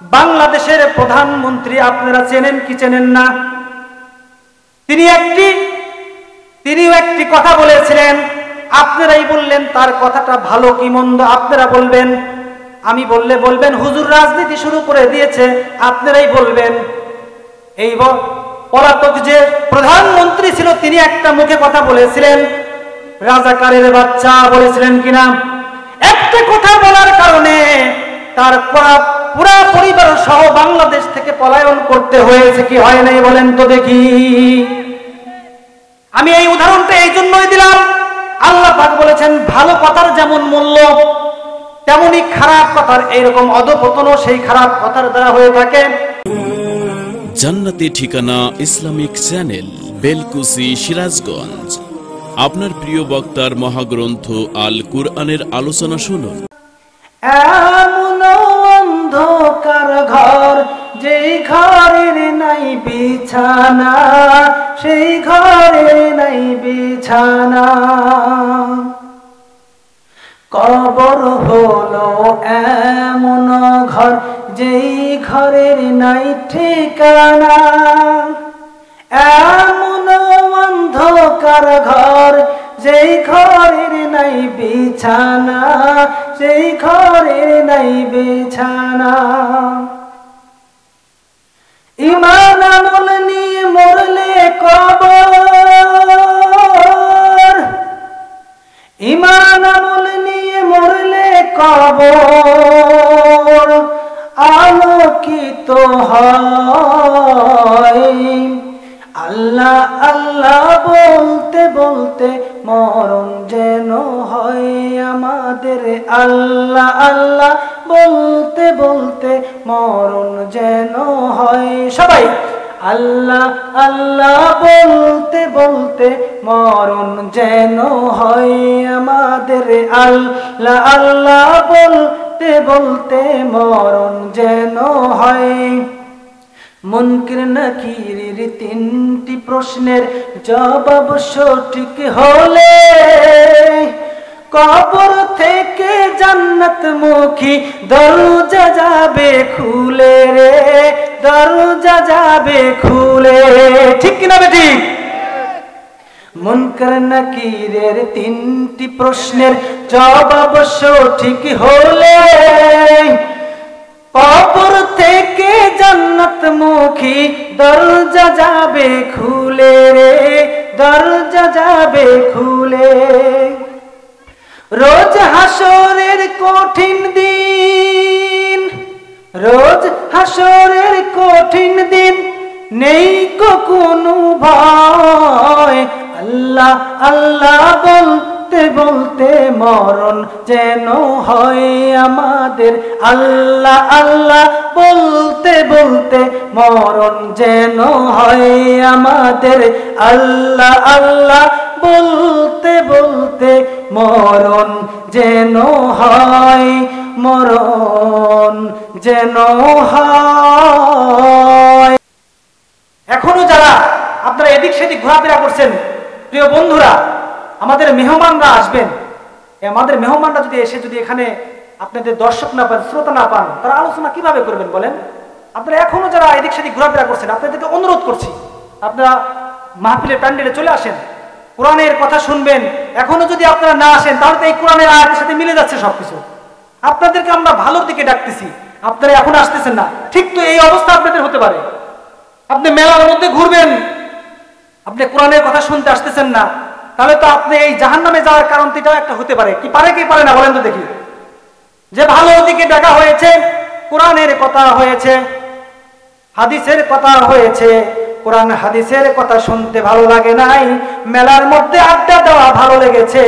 বাংলাদেশের প্রধানমন্ত্রী আপনারা চেনেন কি চেনেন না? তিনিও একটি কথা বলেছিলেন, আপনারাই বললেন তার কথাটা ভালো কি মন্দ আপনারা বলবেন, আমি বললে বলবেন হুজুর রাজনীতি শুরু করে দিয়েছে, আপনারাই বলবেন। এই পলাতক যে প্রধানমন্ত্রী ছিল তিনি একটা মুখে কথা বলেছিলেন, রাজাকারের বাচ্চা বলেছিলেন কিনা? একটা কথা বলার কারণে তার পুরা পরিবার সহ বাংলাদেশ থেকে পলায়ন করতে হয়েছে কি হয় নাই বলেন তো দেখি। আমি এই উদাহরণটা এই জন্যই দিলাম, আল্লাহ পাক বলেছেন ভালো কথার যেমন মূল্য তেমনি খারাপ কথার এইরকম অধঃপতনও সেই খারাপ কথার দ্বারা হয়ে থাকে। জান্নাতি ঠিকানা ইসলামিক চ্যানেল, বেলকুচি, সিরাজগঞ্জ। আপনার প্রিয় বক্তার মহাগ্রন্থ আল কুরআনের আলোচনা শুনুন। এমন অন্ধকার ঘর যেই ঘরের নাই বিছানা, সেই ঘরের নাই বিছানা। কবর হলো এমন ঘর যেই ঘরের নাই ঠিকানা। এমন অন্ধকার ঘর যেই ঘরের নাই বিছানা, সেই ঘরের নাই বিছানা। ঈমান আমল নিয়ে মরলে কবর, ঈমান আমল নিয়ে মরলে কবর আলোকিত হয়। আল্লাহ আল্লাহ বলতে বলতে মরণ যেন হয় আমাদের, আল্লাহ আল্লাহ বলতে বলতে মরণ যেন হয়। সবাই আল্লাহ আল্লাহ বলতে বলতে মরণ যেন হয় আমাদের, আল্লাহ আল্লাহ বলতে বলতে মরণ যেন হয়। মুনকির নাকিরের তিনটি প্রশ্নের জবাব সঠিক হলে কবর থেকে জান্নাত মুখী দরজা যাবে খুলে রে, দরজা যাবে খুলে। ঠিক কিনা বেটি? মুনকার নাকিরের তিনটি প্রশ্নের জবাব সঠিক হলে কবর থেকে জান্নাত মুখী দরজা যাবে খুলে রে, দরজা যাবে খুলে। রোজ হাসরের কঠিন দিন, রোজ হাসরের কঠিন দিন, নেই কোনো ভয়। আল্লাহ আল্লাহ বলতে বলতে মরণ যেন হয় আমাদের, আল্লাহ আল্লাহ বলতে বলতে মরণ যেন হয় আমাদের, আল্লাহ আল্লাহ বলতে বলতে মরণ যেন হয়, মরণ যেন হয়। এখনো যারা আপনারা এদিক সেদিক ঘোরাফেরা করছেন, প্রিয় বন্ধুরা, আমাদের মেহমানরা আসবেন, আমাদের মেহমানরা যদি এসে যদি এখানে আপনাদের দর্শক না পান, শ্রোতা না পান, তারা আলোচনা কিভাবে করবেন বলেন? আপনারা এখনো যারা এদিক সেদিক ঘোরাফেরা করছেন, আপনাদেরকে অনুরোধ করছি আপনারা মাহফিলের প্যান্ডেলে চলে আসেন, কোরআনের কথা শুনবেন। এখনো যদি আপনারা না আসেন তাহলে তো এই কোরআনের আয়াতের সাথে মিলে যাচ্ছে সবকিছু। আপনাদেরকে আমরা ভালোর দিকে ডাকতেছি, আপনারা এখন আসতেছেন না। ঠিক তো এই অবস্থা আপনাদের হতে পারে, আপনি মেলার মধ্যে ঘুরবেন, আপনি কোরআনের কথা শুনতে আসতেছেন না, তাহলে তো আপনি এই জাহান্নামে যাওয়ার কারণ এটাও একটা হতে পারে। কি পারে কি পারে না বলেন তো দেখি? যে ভালো দিকে ডাকা হয়েছে, কোরআনের কথা হয়েছে, হাদিসের কথা হয়েছে, কোরআন হাদিসের কথা শুনতে ভালো লাগে নাই, মেলার মধ্যে আড্ডা দেওয়া ভালো লেগেছে,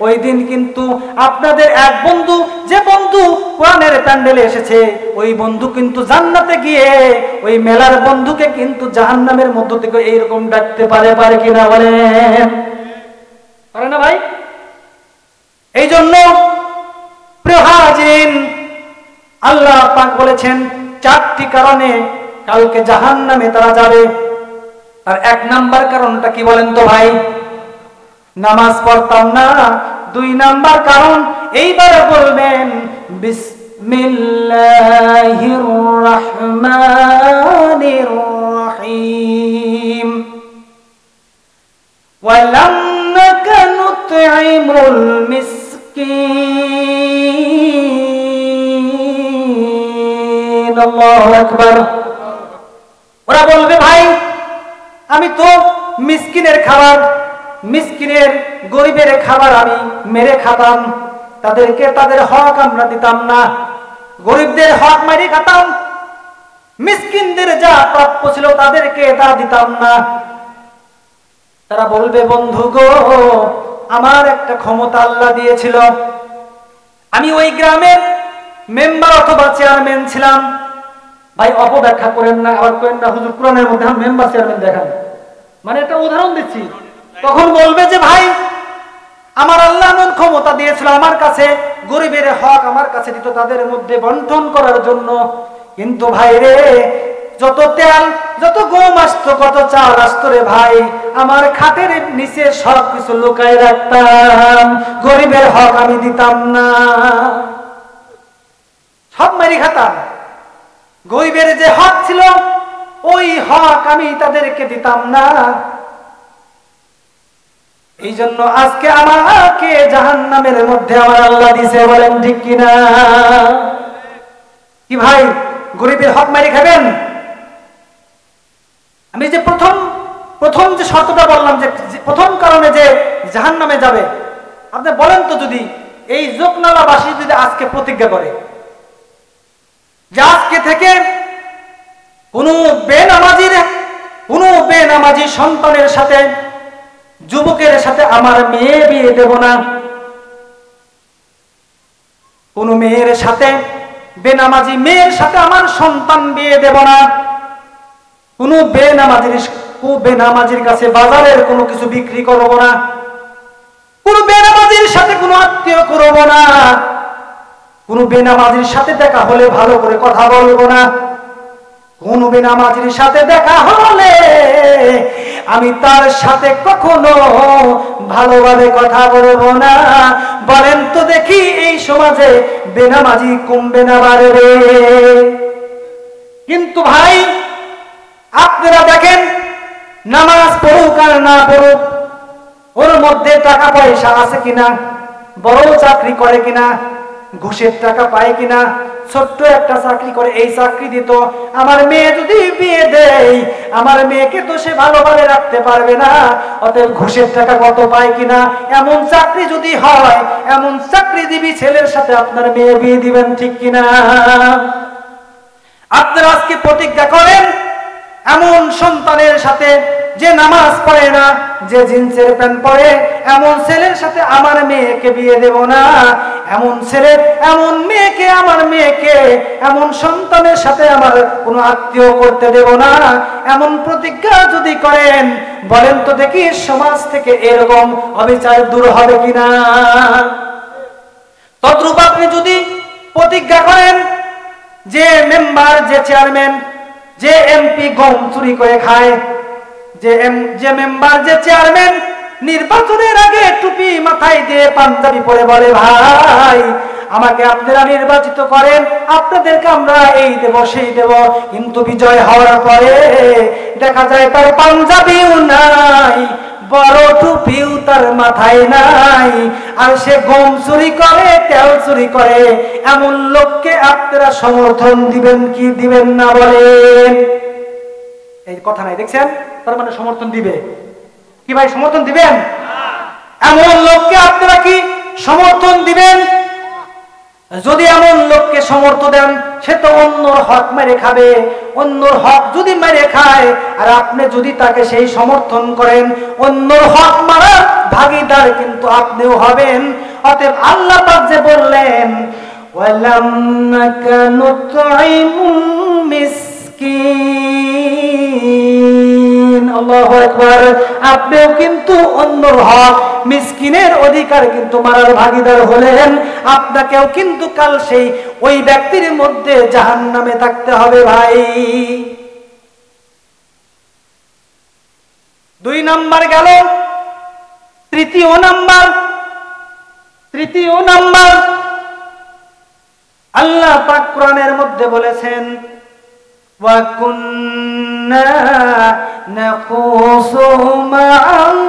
ওই দিন কিন্তু আপনাদের এক বন্ধু, যে বন্ধু কোরআনের প্যান্ডেলে এসেছে, ওই বন্ধু কিন্তু জান্নাতে গিয়ে ওই মেলার বন্ধুকে কিন্তু জাহান্নামের মধ্য থেকে এইরকম ডাকতে পারে, পারে কিনা বলেন? পারে না ভাই? এই জন্য প্রিয় হাজিরিন, আল্লাহ পাক বলেছেন চারটি কারণে কালকে জাহান্নামে তারা যাবে। আর এক নাম্বার কারণটা কি বলেন তো ভাই? নামাজ পড়তাম না। 2 নাম্বার কারণ এইবার বলবেন বিসমিল্লাহির আল্লাহু আকবার। ওরা বলবে ভাই আমি তো মিসকিনের খাবার, মিসকিনের গরিবের খাবার আমি মেরে খাতাম, তাদেরকে তাদের হক আমরা দিতাম না, গরিবদের হক মেরে খাতাম, মিসকিনদের যা প্রাপ্য ছিল তাদেরকে তা দিতাম না। তারা বলবে বন্ধু গো আমার একটা ক্ষমতা আল্লাহ দিয়েছিল, আমি ওই গ্রামের মেম্বার অথবা চেয়ারম্যান ছিলাম। ভাই অপব্যাখ্যা করেন না, আবার করেন না হুজুর কোরআনের মধ্যে মেম্বার চেয়ারম্যান দেখান, মানে একটা উদাহরণ দিচ্ছি। তখন বলবে যে ভাই আমার আল্লাহ এমন ক্ষমতা দিয়েছিল, আমার কাছে গরিবের হক আমার কাছে দিত তাদের মধ্যে বন্টন করার জন্য, কিন্তু ভাই রে যত তেল যত গম আসতো কত চাল আসতো রে ভাই, আমার খাটের নিচে সব কিছু লুকাই রাখতাম, গরিবের হক আমি দিতাম না, সব মেরে খাতাম, গরিবের যে হক ছিল ওই হক আমি তাদেরকে দিতাম না। এই জন্য আজকে আমাকে জাহান্নামের মধ্যে আমার আল্লাহ দিছে, বলেন ঠিক কিনা? কি ভাই গরিবের হক মেরে খাবেন? আমি যে প্রথম যে শর্তটা বললাম, যে প্রথম কারণে যে জাহান্নামে যাবে, আপনি বলেন তো যদি এই জোকনালাবাসী যদি আজকে প্রতিজ্ঞা করে যে আজকে থেকে কোনো বেনামাজি সন্তানের সাথে, যুবকের সাথে আমার মেয়ে বিয়ে দেব না, কোন মেয়ের সাথে বেনামাজি মেয়ের সাথে আমার সন্তান বিয়ে দেব না, কোন বেনামাজির কাছে বাজারের কোনো কিছু বিক্রি করব না, কোন বেনামাজির সাথে কোনো আত্মীয় করব না, কোন বেনামাজির সাথে দেখা হলে ভালো করে কথা বলবো না, কোন বেনামাজির সাথে দেখা হলে আমি তার সাথে কখনো ভালোভাবে কথা বলবো না। বলেন তো দেখি এই সমাজে বেনামাজি কমবে না বাড়বে? কিন্তু ভাই আপনারা দেখেন নামাজ পড়ুক আর না পড়ুক, ওর মধ্যে টাকা পয়সা আছে কিনা, বড় চাকরি করে কিনা, ঘুষের টাকা পায় কিনা, ছোট্ট একটা চাকরি করে, এই চাকরি দিত, আমার মেয়ে যদি বিয়ে দেয় আমার মেয়েকে তো সে ভালোভাবে রাখতে পারবে না, অতএব ঘুষের টাকা কত পায় কিনা, এমন চাকরি যদি হয় এমন চাকরিজীবী ছেলের সাথে আপনার মেয়ে বিয়ে দিবেন, ঠিক কিনা? আপনারা আজকে প্রতিজ্ঞা করেন এমন সন্তানের সাথে যে নামাজ পড়ে না, যে জিন্সের প্যান্ট পরে, এমন ছেলের সাথে আমার মেয়েকে বিয়ে দেব না, এমন ছেলে এমন মেয়েকে আমার মেয়েকে এমন সন্তানের সাথে আমার কোনো আত্মীয় করতে দেব না, এমন প্রতিজ্ঞা যদি করেন বলেন তো দেখি সমাজ থেকে এরকম অবিচার দূর হবে কিনা? তদ্রূপ আপনি যদি প্রতিজ্ঞা করেন যে মেম্বার, যে চেয়ারম্যান, যে এমপি গম চুরি করে খায়, যে মেম্বার, যে চেয়ারম্যান নির্বাচনের আগে টুপি মাথায় দিয়ে পাঞ্জাবি পরে বলে ভাই আমাকে আপনারা নির্বাচিত করেন, আপনাদেরকে আমরা এই দেব সেই দেব, কিন্তু বিজয় হওয়ার পরে দেখা যায় তার পাঞ্জাবিও নাই, বড় টুপিও তার মাথায় নাই, আর সে গম চুরি করে, তেল চুরি করে, এমন লোককে আপনারা সমর্থন দিবেন কি দিবেন না বলেন? এই কথা নাই, দেখছেন? তার মানে সমর্থন দিবে কি ভাই? সমর্থন দিবেন? এমন লোককে আপনারা কি সমর্থন দিবেন? যদি এমন লোককে সমর্থন দেন সে তো অন্যর হক মেরে খাবে, অন্যর হক যদি মেরে খায় আর আপনি যদি তাকে সেই সমর্থন করেন অন্যর হক মারার ভাগীদার কিন্তু আপনিও হবেন। অতএব আল্লাহ পাক যে বললেন ওয়ালাম নাকানু তুইমুল মিসকিন, আল্লাহু আকবার, আপনিও কিন্তু অন্যর হক মিসকিনের অধিকার কিন্তু মারার ভাগীদার হলেন, আপনাকেও কিন্তু কাল সেই ওই ব্যক্তির মধ্যে জাহান্নামে থাকতে হবে ভাই। 2 নাম্বার গেল। তৃতীয় নাম্বার আল্লাহ পাক কোরআনের মধ্যে বলেছেন ওয়া কুন্না নাকুসু মা'আল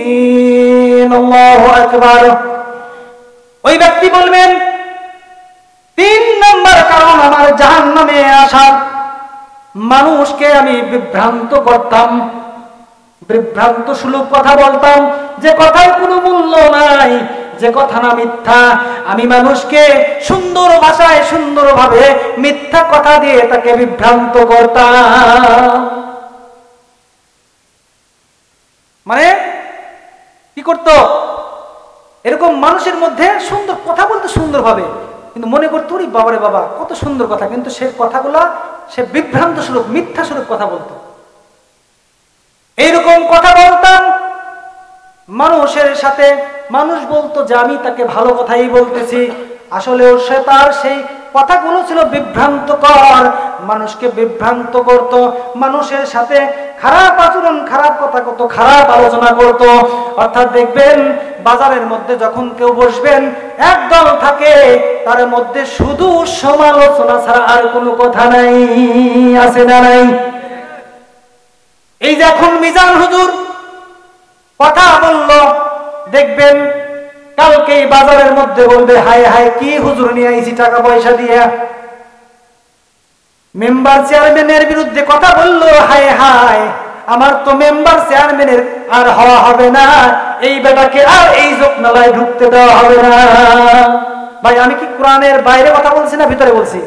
খাইদিন, আল্লাহু আকবার। ওই ব্যক্তি বলবেন সামনে আসা মানুষকে আমি বিভ্রান্ত করতাম, বিভ্রান্ত সুলভ কথা বলতাম, যে কথার কোনো মূল্য নাই, যে কথা না মিথ্যা। আমি মানুষকে সুন্দর ভাষায় সুন্দরভাবে মিথ্যা কথা দিয়ে তাকে বিভ্রান্ত করতাম। মানে কি করতো? এরকম মানুষের মধ্যে সুন্দর কথা বলতো সুন্দরভাবে, কিন্তু মনে করতো ওরে বাবারে বাবা কত সুন্দর কথা, কিন্তু সে কথাগুলা সে বিভ্রান্ত স্বরূপ মিথ্যা স্বরূপ কথা বলতো। এইরকম কথা বলতাম মানুষের সাথে, মানুষ বলতো যে আমি তাকে ভালো কথাই বলতেছি, আসলেও সে তার সেই কথাগুলো ছিল বিভ্রান্তকর, মানুষকে বিভ্রান্ত করত, মানুষের সাথে খারাপ আচরণ, খারাপ কথা কত, খারাপ আলোচনা করত। অর্থাৎ দেখবেন বাজারের মধ্যে যখন কেউ বসবেন, একদল থাকে তার মধ্যে শুধু সমালোচনা ছাড়া আর কোনো কথা নাই, আছে না নাই? এই যে এখন মিজান হুজুর কথা বলল, দেখবেন কালকে বাজারের মধ্যে বলবে হায় হায় কি হুজুর নিয়ে আইছি টাকা পয়সা দিয়ে। মেম্বার চেয়ারম্যানের বিরুদ্ধে কথা বললো, হায় হায় আমার তো মেম্বার চেয়ারম্যানের আর হওয়া হবে না, এই বেটাকে আর এই যোগনালায় ঢুকতে দেওয়া হবে না। ভাই আমি কি কোরআনের বাইরে কথা বলছি না ভিতরে বলছি?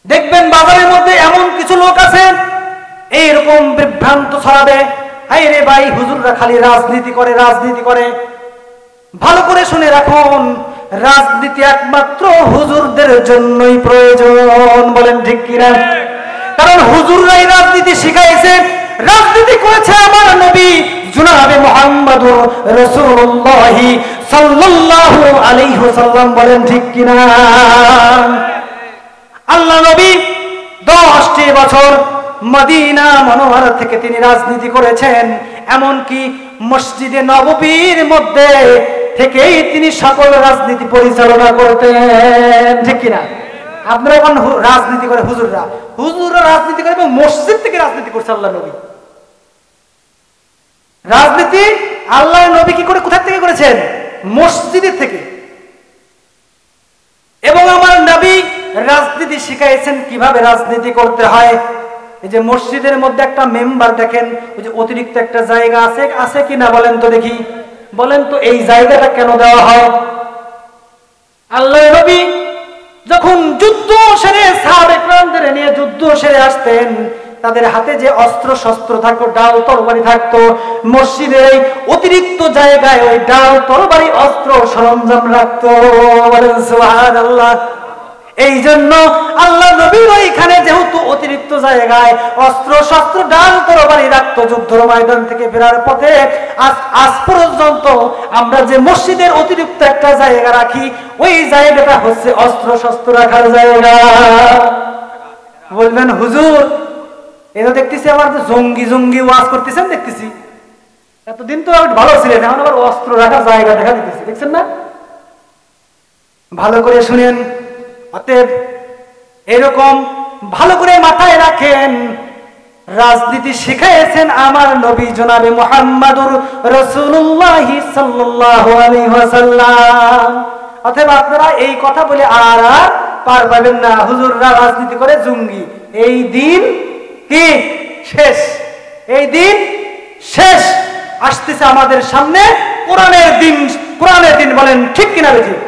দেখবেন বাজারের মধ্যে এমন কিছু লোক আছে এইরকম বিভ্রান্ত ছড়াবে, হায় রে ভাই হুজুররা খালি রাজনীতি করে, রাজনীতি করে। ভালো করে শুনে রাখুন, রাজনীতি একমাত্র হুজুরদের জন্যই প্রয়োজন, বলেন ঠিক কিনা? কারণ হুজুররাই রাজনীতি শিখাইছে, রাজনীতি করেছে আমার নবী জনাবে মুহাম্মদুর রাসূলুল্লাহ সাল্লাল্লাহু আলাইহি ওয়াসাল্লাম, বলেন ঠিক কিনা? আল্লাহ নবী 10টি বছর মদিনা মুনাওয়ারা থেকে তিনি রাজনীতি করেছেন, এমনকি মসজিদে নববীর মধ্যে থেকেই তিনি সকল রাজনীতি পরিচালনা করতেন, ঠিক কিনা? আপনারা এখন রাজনীতি করে হুজুররা, হুজুররা রাজনীতি করে এবং মসজিদ থেকে রাজনীতি করছে আল্লাহ নবী। রাজনীতি আল্লাহ নবী কি করে কোথা থেকে করেছেন? মসজিদের থেকে। এবং আমার নবী রাজনীতি শিখাইছেন কিভাবে রাজনীতি করতে হয়। এই যে মসজিদের মধ্যে একটা মেম্বার দেখেন, ওই যে অতিরিক্ত একটা জায়গা আছে, আছে কিনা বলেন তো দেখি, বলেন তো এই জায়গাটা কেন দেওয়া হয়? আল্লাহ নবী যখন যুদ্ধ সেরে সাহাবায়ে কেরামদের নিয়ে যুদ্ধ সেরে আসতেন, তাদের হাতে যে অস্ত্র শস্ত্র থাকতো, ডাল তরবারি থাকতো, মসজিদের এই অতিরিক্ত জায়গায় ওই ডাল তরবারি অস্ত্র সরঞ্জাম রাখতো, বলেন সুবহানাল্লাহ। এই জন্য আল্লাহ নবীর ওইখানে যেহেতু অতিরিক্ত জায়গায় অস্ত্র শস্ত্র ডাল তরবারি রাখতো, যুদ্ধের ময়দান থেকে ফেরার পথে আজ পর্যন্ত আমরা যে মসজিদের অতিরিক্ত একটা জায়গা রাখি, ওই জায়গাটা হচ্ছে অস্ত্র শস্ত্র রাখার জায়গা। বলবেন হুজুর এটা দেখতেছি আমার জঙ্গি জঙ্গি ওয়াজ করতেছেন, দেখতেছি এতদিন তো ভালো ছিলেন, এখন আবার অস্ত্র রাখার জায়গা দেখা দিতেছি, দেখছেন না? ভালো করে শুনেন, অতএব এরকম ভালো করে মাথায় রাখেন, রাজনীতি শিখাইছেন আমার নবী জনাবে মুহাম্মদুর রাসূলুল্লাহ সাল্লাল্লাহু আলাইহি ওয়াসাল্লাম। অতএব আপনারা এই কথা বলে আর পার পাবেন না, হুজুররা রাজনীতি করে জঙ্গি, এই দিন কি শেষ, এই দিন শেষ। আসতেছে আমাদের সামনে কোরআনের দিন, কোরআনের দিন, বলেন ঠিক কিনা বেঠিক?